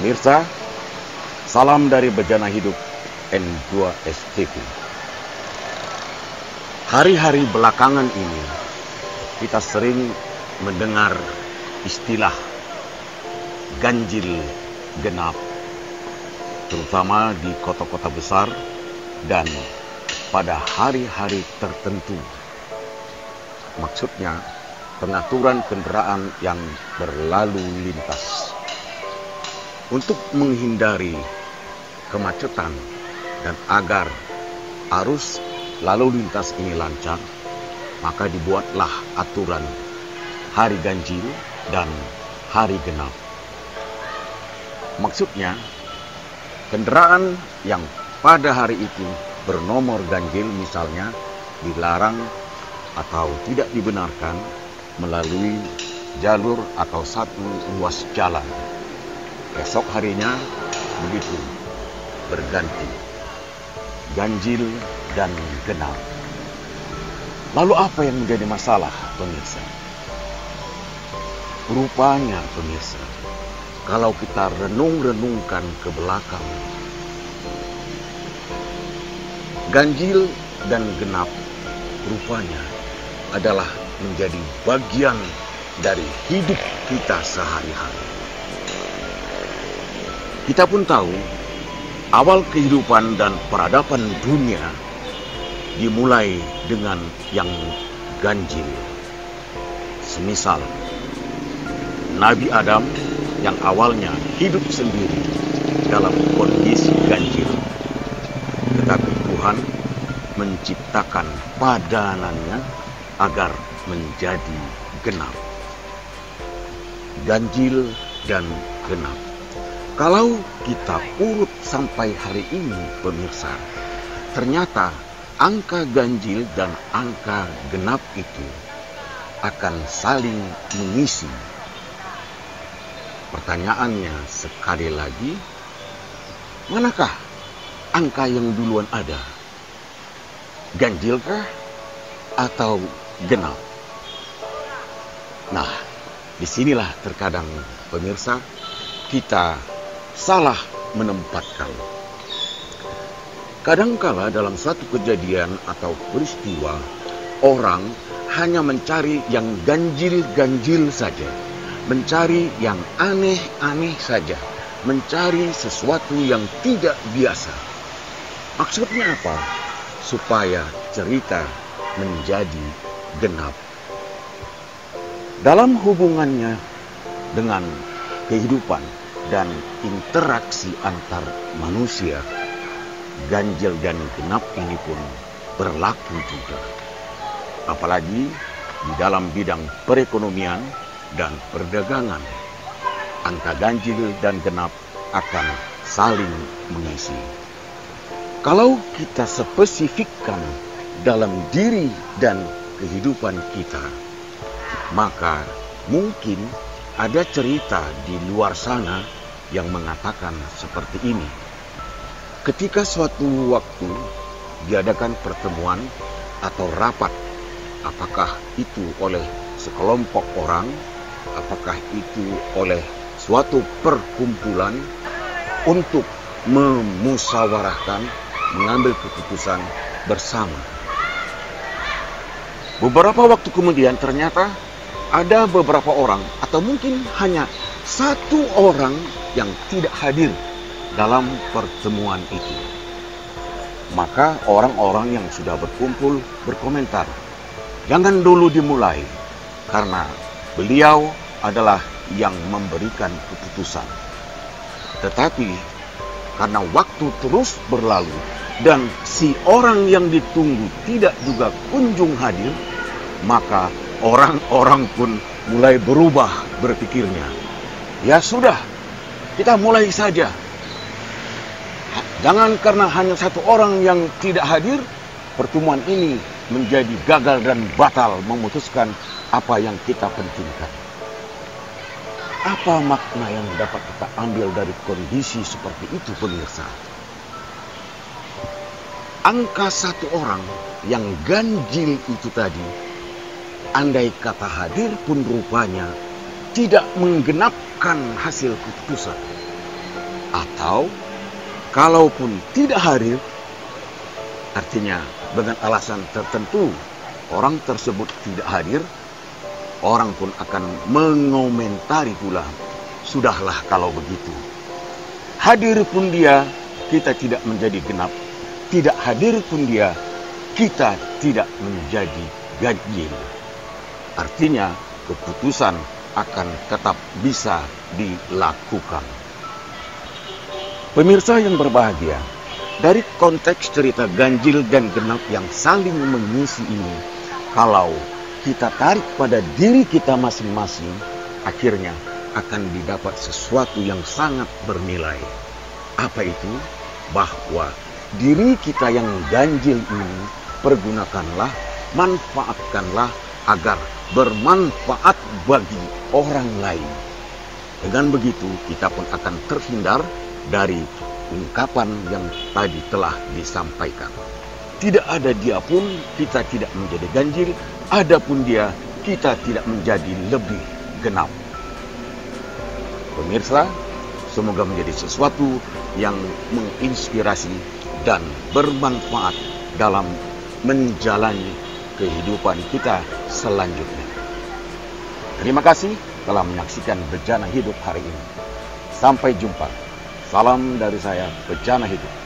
Pemirsa, salam dari Bejana Hidup N2STV. Hari-hari belakangan ini kita sering mendengar istilah ganjil genap, terutama di kota-kota besar dan pada hari-hari tertentu. Maksudnya pengaturan kendaraan yang berlalu lintas. Untuk menghindari kemacetan dan agar arus lalu lintas ini lancar, maka dibuatlah aturan hari ganjil dan hari genap. Maksudnya, kendaraan yang pada hari itu bernomor ganjil misalnya dilarang atau tidak dibenarkan melalui jalur atau satu ruas jalan. Esok harinya begitu berganti, ganjil dan genap. Lalu apa yang menjadi masalah, pemirsa? Rupanya, pemirsa, kalau kita renung-renungkan ke belakang, ganjil dan genap rupanya adalah menjadi bagian dari hidup kita sehari-hari. Kita pun tahu, awal kehidupan dan peradaban dunia dimulai dengan yang ganjil. Semisal, Nabi Adam yang awalnya hidup sendiri dalam kondisi ganjil. Tetapi Tuhan menciptakan padanannya agar menjadi genap. Ganjil dan genap. Kalau kita urut sampai hari ini, pemirsa, ternyata angka ganjil dan angka genap itu akan saling mengisi. Pertanyaannya sekali lagi, manakah angka yang duluan ada? Ganjilkah atau genap? Nah, disinilah terkadang, pemirsa, kita salah menempatkan. Kadangkala dalam satu kejadian atau peristiwa, orang hanya mencari yang ganjil-ganjil saja, mencari yang aneh-aneh saja, mencari sesuatu yang tidak biasa. Maksudnya apa? Supaya cerita menjadi genap. Dalam hubungannya dengan kehidupan dan interaksi antar manusia, ganjil dan genap ini pun berlaku juga. Apalagi di dalam bidang perekonomian dan perdagangan, angka ganjil dan genap akan saling mengisi. Kalau kita spesifikkan dalam diri dan kehidupan kita, maka mungkin ada cerita di luar sana yang mengatakan seperti ini. Ketika suatu waktu diadakan pertemuan atau rapat, apakah itu oleh sekelompok orang, apakah itu oleh suatu perkumpulan untuk memusyawarahkan, mengambil keputusan bersama. Beberapa waktu kemudian ternyata ada beberapa orang atau mungkin hanya satu orang yang tidak hadir dalam pertemuan itu. Maka orang-orang yang sudah berkumpul berkomentar, jangan dulu dimulai karena beliau adalah yang memberikan keputusan. Tetapi karena waktu terus berlalu dan si orang yang ditunggu tidak juga kunjung hadir, maka orang-orang pun mulai berubah berpikirnya. Ya sudah, kita mulai saja. Jangan karena hanya satu orang yang tidak hadir, pertemuan ini menjadi gagal dan batal memutuskan apa yang kita pentingkan. Apa makna yang dapat kita ambil dari kondisi seperti itu, pemirsa? Angka satu orang yang ganjil itu tadi, andai kata hadir pun rupanya tidak menggenapkan hasil keputusan. Atau kalaupun tidak hadir, artinya dengan alasan tertentu orang tersebut tidak hadir, orang pun akan mengomentari pula, sudahlah kalau begitu. Hadir pun dia, kita tidak menjadi genap. Tidak hadir pun dia, kita tidak menjadi ganjil. Artinya keputusan akan tetap bisa dilakukan. Pemirsa yang berbahagia, dari konteks cerita ganjil dan genap yang saling mengisi ini, kalau kita tarik pada diri kita masing-masing, akhirnya akan didapat sesuatu yang sangat bernilai. Apa itu? Bahwa diri kita yang ganjil ini pergunakanlah, manfaatkanlah agar bermanfaat bagi orang lain. Dengan begitu kita pun akan terhindar dari ungkapan yang tadi telah disampaikan. Tidak ada dia pun kita tidak menjadi ganjil, ada pun dia kita tidak menjadi lebih genap. Pemirsa, semoga menjadi sesuatu yang menginspirasi dan bermanfaat dalam menjalani kehidupan kita selanjutnya. Terima kasih telah menyaksikan Bejana Hidup hari ini. Sampai jumpa. Salam dari saya, Bejana Hidup.